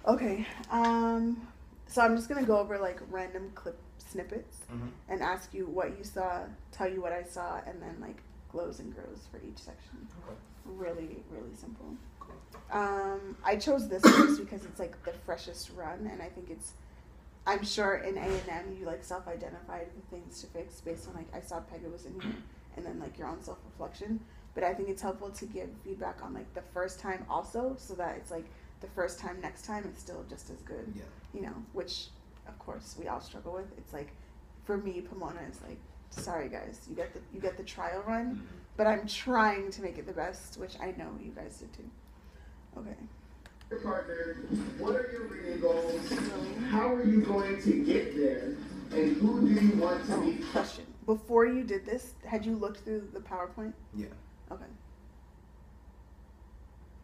Okay. So I'm just gonna go over like random clip snippets and ask you what you saw, tell you what I saw, and then like glows and grows for each section. Okay. Really, really simple. Cool. I chose this first because it's like the freshest run, and I think it's. I'm sure in A&M you like self-identified the things to fix based on like I saw Pega was in here, and then like your own self-reflection. But I think it's helpful to give feedback on like the first time also, so that it's like the first time next time it's still just as good. Yeah. You know, which of course we all struggle with. It's like for me, Pomona is like, sorry guys, you get the trial run, but I'm trying to make it the best, which I know you guys did too. Okay. Your partner, what are your reading goals? How are you going to get there? And who do you want to be? Question. Before you did this, had you looked through the PowerPoint? Yeah. Okay.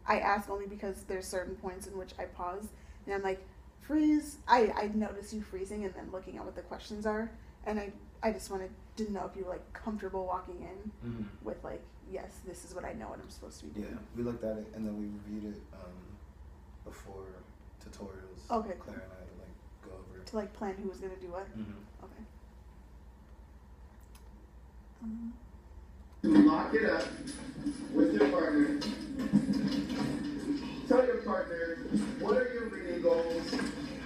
I ask only because there's certain points in which I pause and I'm like, freeze. I notice you freezing and then looking at what the questions are, and I just wanted to know if you were like comfortable walking in with like, yes, this is what I know what I'm supposed to be doing. Yeah, we looked at it and then we reviewed it before tutorials. Okay, cool. Claire and I would like go over it. To like plan who was gonna do what. Okay. To lock it up with your partner. Tell your partner, what are your reading goals?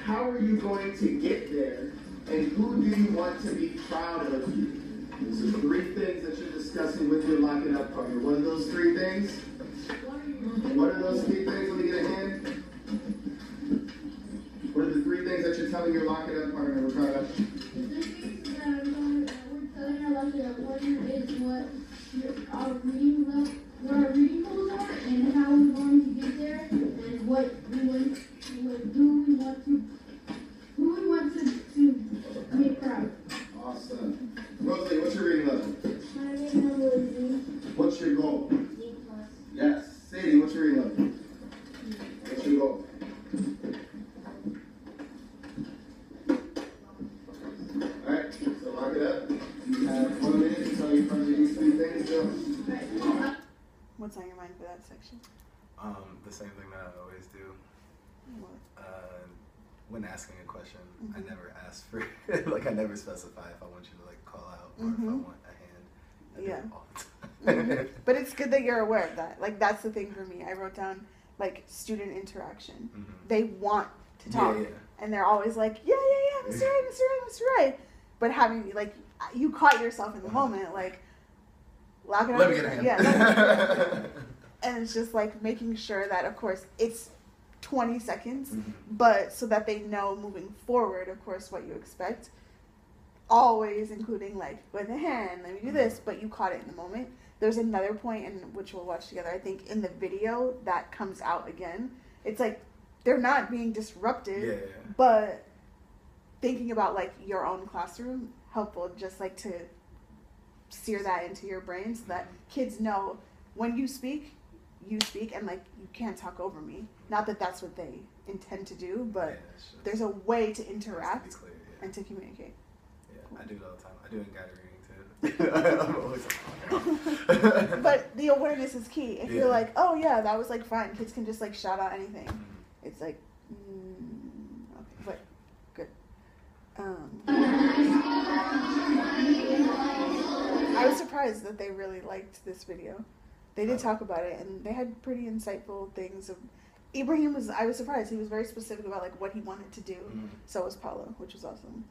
How are you going to get there? And who do you want to be proud of you? These are 3 things that you're discussing with your lock it up partner. What are those 3 things? What are those 3 things? Let me get a hand. What are the 3 things that you're telling your lock it up partner we're proud of? The 3 things that we're telling our lock it up partner is what our reading goals are and how we're going to get there and who we want to make proud. Awesome. Rosalie, what's your reading level? My reading level is D. What's your goal? D+. Yes. Sadie, what's your reading level? What's your goal? Alright, so lock it up. You have 1 minute to tell your partner these 3 things. Go. What's on your mind for that section? The same thing that I always do. What? When asking a question, I never ask for like I never specify if I want you to like call out or if I want a hand. I do it all the time. But it's good that you're aware of that. Like that's the thing for me. I wrote down like student interaction. They want to talk, and they're always like, yeah, Mr. Right, Mr. Right, Mr. Right. But having like you caught yourself in the moment, like lock it up. Let me get a hand. Yeah. And it's just like making sure that, of course, it's 20 seconds, but so that they know moving forward, of course, what you expect. Always including like with a hand, let me do this, but you caught it in the moment. There's another point in which we'll watch together. I think in the video that comes out again, it's like they're not being disrupted, but thinking about like your own classroom, helpful just like to sear that into your brain so that kids know when you speak, and like you can't talk over me. Not that that's what they intend to do, but there's a way to interact to clear, and to communicate. Yeah, cool. I do it all the time. I do it in guide reading too. I'm always like, but the awareness is key. If you're like, oh yeah, that was like fine, kids can just like shout out anything. It's like, okay, but good. I was surprised that they really liked this video. They did talk about it, and they had pretty insightful things. Ibrahim I was surprised. He was very specific about like what he wanted to do. So was Paulo, which was awesome.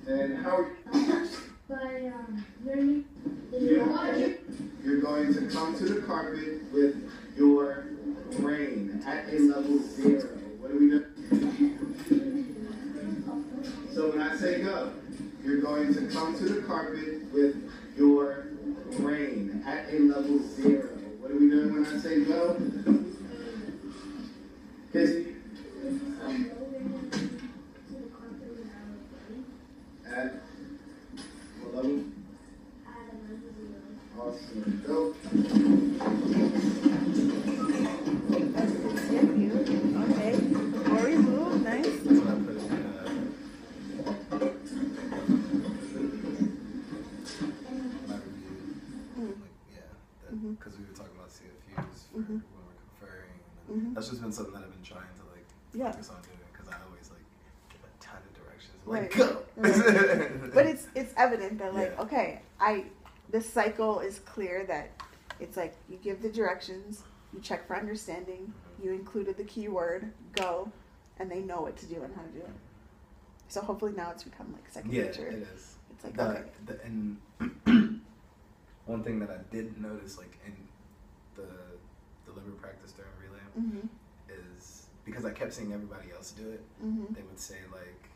And how By learning you're going to come to the carpet with your brain at a level 0. What do we do? So when I say go, you're going to come to the carpet with your brain at a level 0. What are we doing when I say go? Casey? At what level? Awesome. Go. Okay. been trying to like focus on doing it because I always like give a ton of directions. Like go. Right. But it's evident that like okay, the cycle is clear that it's like you give the directions, you check for understanding, you included the keyword go, and they know what to do and how to do it. So hopefully now it's become like second nature. Yeah, it is. It's like okay. And one thing that I did notice, like in the deliberate practice during relay, is because I kept seeing everybody else do it. They would say like,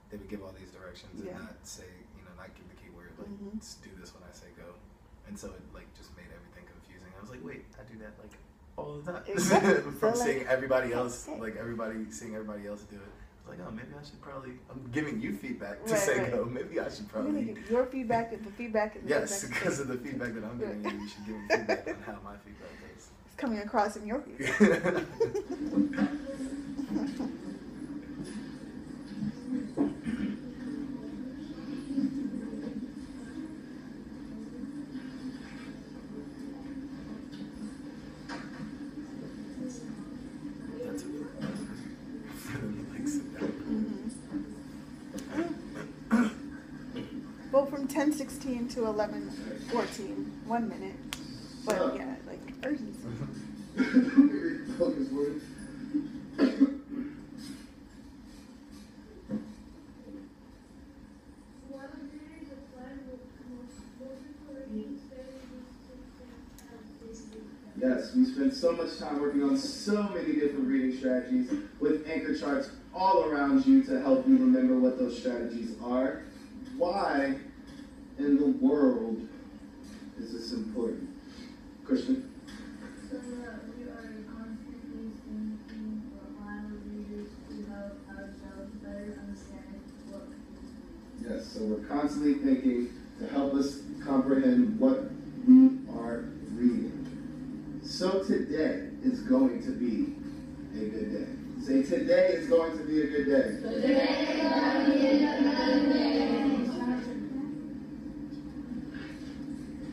they would give all these directions and not say, you know, not give the keyword, like just do this when I say go. And so it like just made everything confusing. I was like, wait, I do that like all the time. Exactly. From so, seeing everybody else, like seeing everybody else do it. Like, oh, maybe I should probably, I'm giving you feedback to say go. Maybe I should probably. You're going to give your feedback and the feedback and the yes, because of the feedback that I'm giving you, you should give me feedback on how my feedback is. It's coming across in your feedback. Well, from 10:16 to 11:14, 1 minute. But yeah, like urgency. Yes, we spend so much time working on so many different reading strategies with anchor charts all around you to help you remember what those strategies are. Why in the world is this important? Christian? So that we are constantly thinking for Bible readers to help ourselves better understand what we Yes, so we're constantly thinking to help us comprehend what we are reading. So today is going to be a good day. Say, today is going to be a good day. Today is going to be a good day.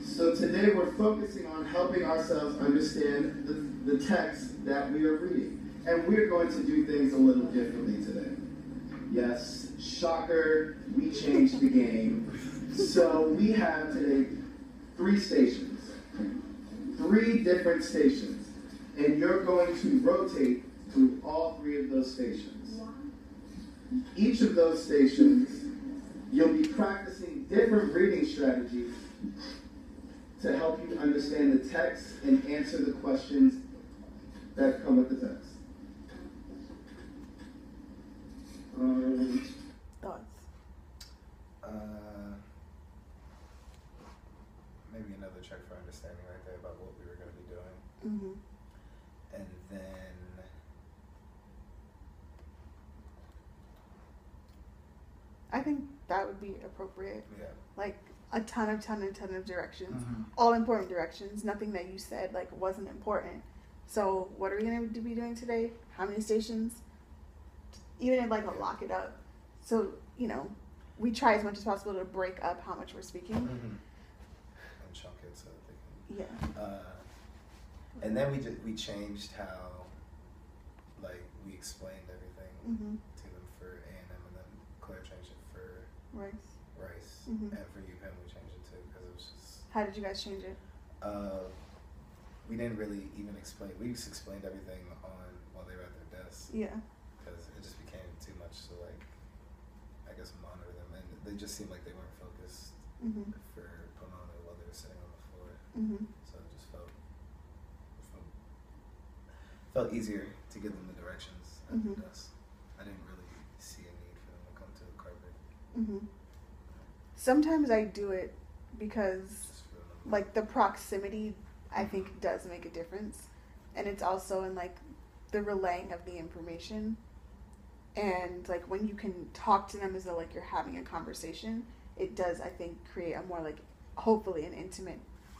So today we're focusing on helping ourselves understand the text that we are reading. And we're going to do things a little differently today. Yes, shocker, we changed the game. So we have today 3 stations. 3 different stations. And you're going to rotate through all 3 of those stations. Each of those stations, you'll be practicing different reading strategies to help you understand the text and answer the questions that come with the text. Thoughts? Maybe another check for understanding right there about what we were going to be doing. And then I think that would be appropriate. yeah. Like a ton of directions. All important directions. Nothing that you said like wasn't important. So what are we going to be doing today? How many stations? Even if like a lock it up. So, you know, we try as much as possible to break up how much we're speaking. And chunk it so that they can. Yeah. And then we changed how like we explained everything to them for A&M, and then Claire changed it for Rice. And for UPenn we changed it too because it was just. How did you guys change it? We didn't really even explain. We just explained everything on while they were at their desks. Yeah. Because it just became too much to like, I guess, monitor them, and they just seemed like they weren't focused for Pomona while they were sitting on the floor. So it just felt easier to give them the directions at the desk. I didn't really see a need for them to come to the carpet. Sometimes I do it because like the proximity I think does make a difference, and it's also in like the relaying of the information, and like when you can talk to them as though like you're having a conversation, it does I think create a more like hopefully an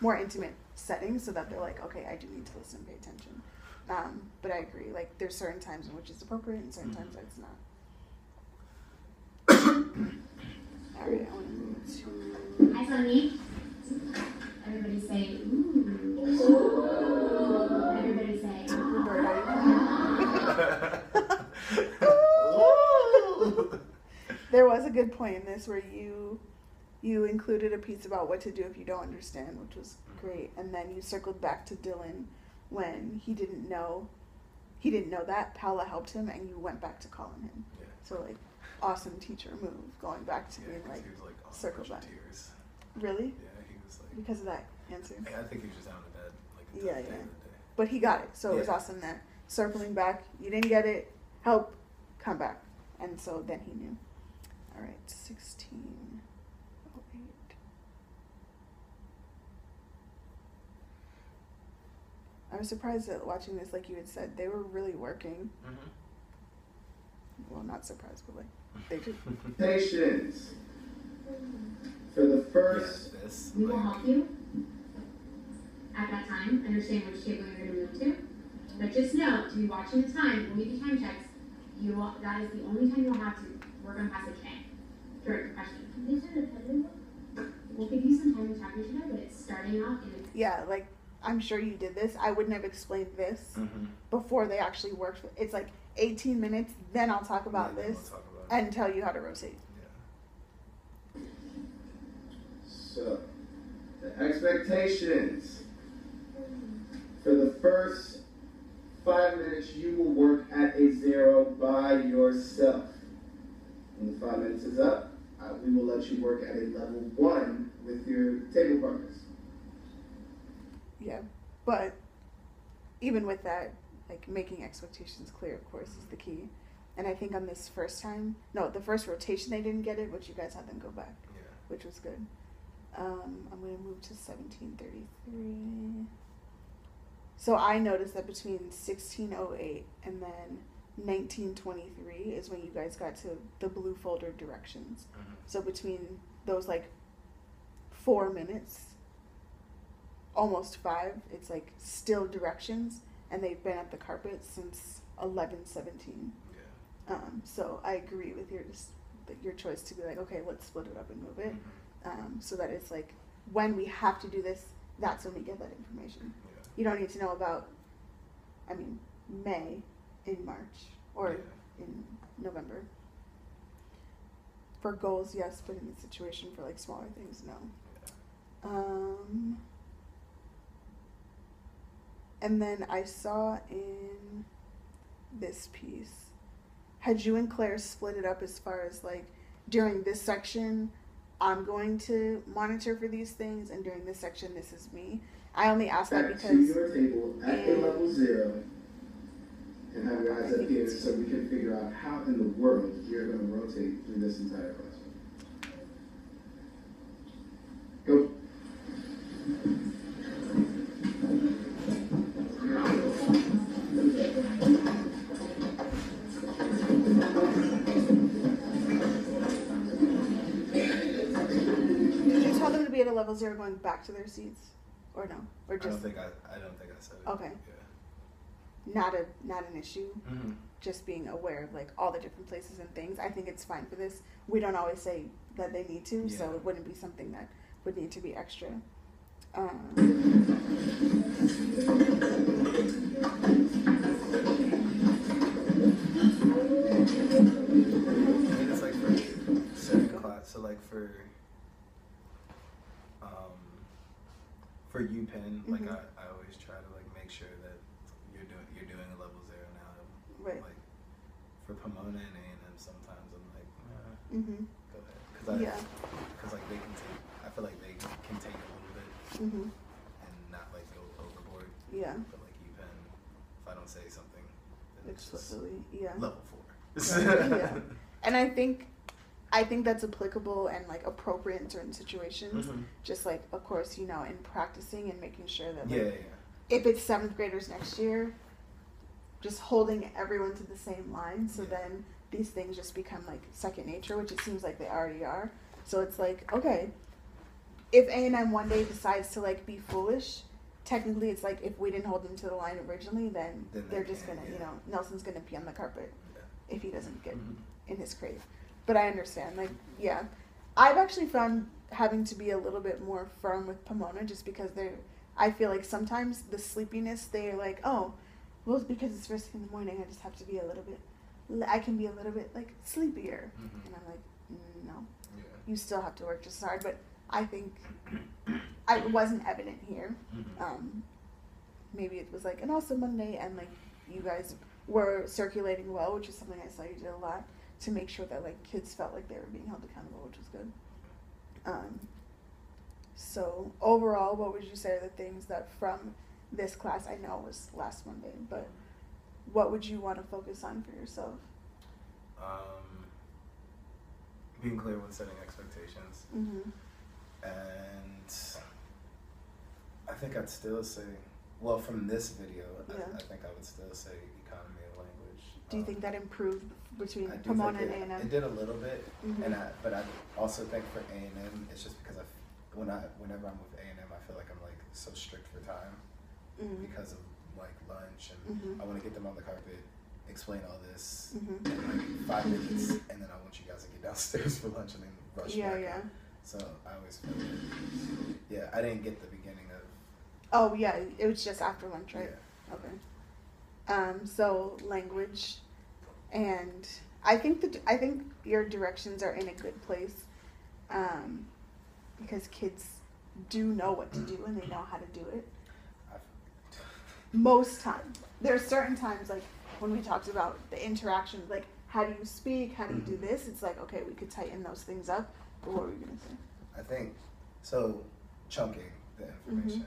more intimate setting so that they're like, okay, I do need to listen and pay attention. But I agree, like there's certain times in which it's appropriate and certain times that it's not. Alright, I want to move to... Eyes on me. Everybody say, ooh. Ooh. Everybody say, ah. There was a good point in this where you included a piece about what to do if you don't understand, which was great, and then you circled back to Dylan when he didn't know that Paula helped him, and you went back to calling him. Yeah. So like, awesome teacher move, going back to being like, he was like circle back. Tears. Really? Yeah, he was like, because of that answer. I think he was just out of bed. Like, yeah. But he got it, so it was awesome that circling back, you didn't get it, help, come back, and so then he knew. All right, 16:08. I was surprised at watching this, like you had said, they were really working. Mm-hmm. Well, not surprised, but like they did. Patience. For the first, we will help you at that time. Understand which table you're going to move to, but just know to be watching the time. When we do time checks, that is the only time you'll have to work on passage A during the question. We'll give you some time to talk to each other, but it's starting out in. Yeah, like. I'm sure you did this. I wouldn't have explained this before they actually worked. It's like 18 minutes, then I'll talk about this and tell you how to rotate. Yeah. So, the expectations. For the first 5 minutes, you will work at a 0 by yourself. When the 5 minutes is up, we will let you work at a level 1 with your table partners. Yeah, but even with that, like making expectations clear, of course, is the key. And I think on this first rotation they didn't get it, but you guys had them go back, which was good. I'm going to move to 17:33. So I noticed that between 16:08 and then 19:23 is when you guys got to the blue folder directions. Mm-hmm. So between those like 4 minutes, almost 5, it's like still directions, and they've been at the carpet since 11:17. Yeah. So I agree with your choice to be like, okay, let's split it up and move it, so that it's like when we have to do this, that's when we get that information. Yeah. You don't need to know about, May in March or in November. For goals, yes, but in the situation for like smaller things, no. Yeah. And then I saw in this piece, had you and Claire split it up as far as like, during this section, I'm going to monitor for these things, and during this section, this is me. I only asked that because... Back to your table at a level 0, and have your eyes up here so we can figure out how in the world you're going to rotate through this entire classroom. Go. Did you tell them to be at a level 0 going back to their seats, or no? Or just? I don't think I said it. Okay. Yeah. Not an issue. Mm-hmm. Just being aware of like all the different places and things. I think it's fine for this. We don't always say that they need to, so it wouldn't be something that would need to be extra. It's like for certain class, so like for UPenn, like I always try to like make sure that you're doing a level 0 now. Right. Like for Pomona and A&M, sometimes I'm like, go ahead, because like they can take. I feel like they can take a little bit and not like go overboard. Yeah. But like UPenn, if I don't say something, then it's just level 4. Yeah. And I think that's applicable and like appropriate in certain situations. Just like, of course, in practicing and making sure that like, if it's 7th graders next year, just holding everyone to the same line, so then these things just become like second nature, which it seems like they already are. So it's like, okay, if A&M one day decides to like be foolish, technically it's like if we didn't hold them to the line originally, then they're just gonna, Nelson's gonna pee on the carpet if he doesn't get in his crate. But I understand, like, I've actually found having to be a little bit more firm with Pomona just because I feel like sometimes the sleepiness, they're like, oh, Well, it's because it's first thing in the morning. I just have to be a little bit. I can be a little bit like sleepier, and I'm like, no. Yeah. You still have to work just as hard, but I think it wasn't evident here. Maybe it was like an awesome Monday, and like you guys were circulating well, which is something I saw you did a lot to make sure that like kids felt like they were being held accountable, which was good. So overall, what would you say are the things that from this class, I know it was last Monday, but what would you want to focus on for yourself? Being clear when setting expectations. And I think I'd still say, well, from this video, I think I would still say economy of language. Do you think that improved between I do Pomona think and A&M? It did a little bit, but I also think for A&M, it's just because whenever I'm with A&M, I feel like I'm like so strict for time because of like lunch, and I want to get them on the carpet, explain all this in like 5 minutes, and then I want you guys to get downstairs for lunch and then rush back. Yeah. So I always feel like, I didn't get the beginning of. Oh yeah, it was just after lunch, right? Yeah. Okay. So language, and I think your directions are in a good place, because kids do know what to do and they know how to do it. Most times, there are certain times like when we talked about the interaction, like how do you speak, how do you do this? It's like, okay, we could tighten those things up. But what were you gonna say? I think so. Chunking the information,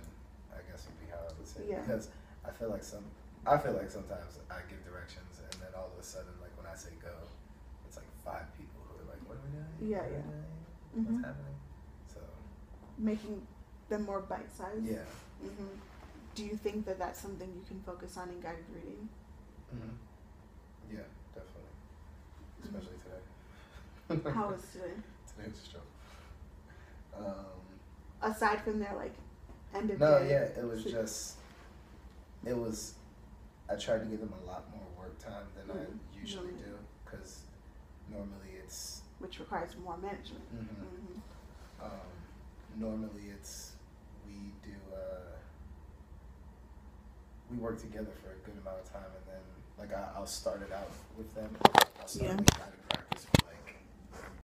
I guess would be how I would say. Yeah. Because I feel like sometimes I give directions, and then all of a sudden, like when I say go, it's like 5 people who are like, "What are we doing? Yeah, what are we doing? What's happening?" So making them more bite-sized. Yeah. Do you think that that's something you can focus on in guided reading? Yeah, definitely. Especially today. How was today? Today was a struggle. Aside from their like end of No, day. yeah, it was. I tried to give them a lot more work time than I usually do, because normally it's. Which requires more management. Normally it's we work together for a good amount of time, and then like I'll start it out with them. I'll start with guided